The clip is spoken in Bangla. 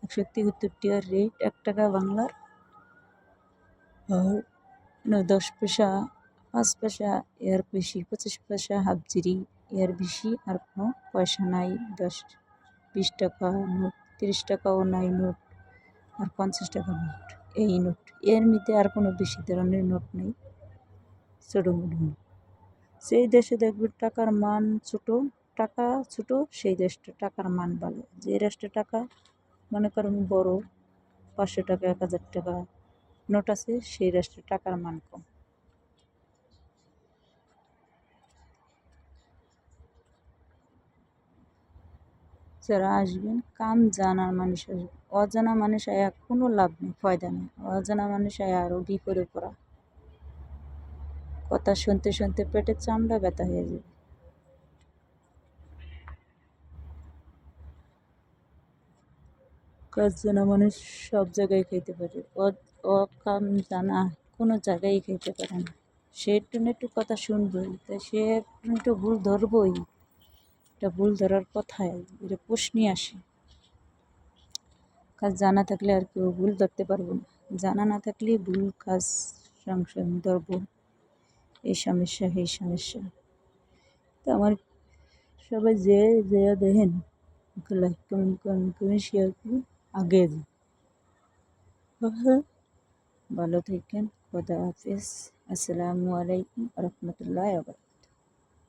173 রেট 1 টাকা বাংলার। আর 10 পয়সা 5 পয়সা এর বেশি 25 পয়সা হাফজিরি এর বেশি আর কোনো পয়সা নাই। 10-20 টাকা নোট, 30 টাকাও নাই নোট, আর 50 টাকার নোট। এই নোট এর মধ্যে আর কোনো বেশি ধরনের নোট নেই, ছোটো মোটো নোট। সেই দেশে দেখবে টাকার মান ছোট, টাকা ছোট, সেই দেশটা টাকার মান ভালো। যে দেশটা টাকা মনে করেন বড় 500 টাকা 1000 টাকা নোট আছে, সেই দেশটা টাকার মান কম। যারা আসবেন কাম জানার মানুষ আসবে, অজানা মানুষ আয়া কোনো লাভ নেই, ফয়দা নেই। অজানা মানুষ আয়া আরও বিপদে পড়া। কথা শুনতে শুনতে পেটের চামড়া ব্যথা হয়ে যাবে। কাজ জানা মানুষ সব জায়গায় খাইতে পারে, অকাম জানা কোনো জায়গায় খাইতে পারে না। সে একটু কথা শুনবই, তাই সে একটু ভুল ধরবই। এটা ভুল ধরার কথায় এটা প্রশ্নই আসে। কাজ জানা থাকলে আর কেউ ভুল ধরতে পারবো না, জানা না থাকলে ভুল কাজ সংশোধন ধরবো। এই সমস্যা সেই সমস্যা। তো আমার সবাই যে দেখেন, লাইক কমেন্ট শেয়ার করুন, আগে যান। ভালো থাকেন, খোদা হাফেজ, আসসালামু আলাইকুম রহমতুল্লাহ।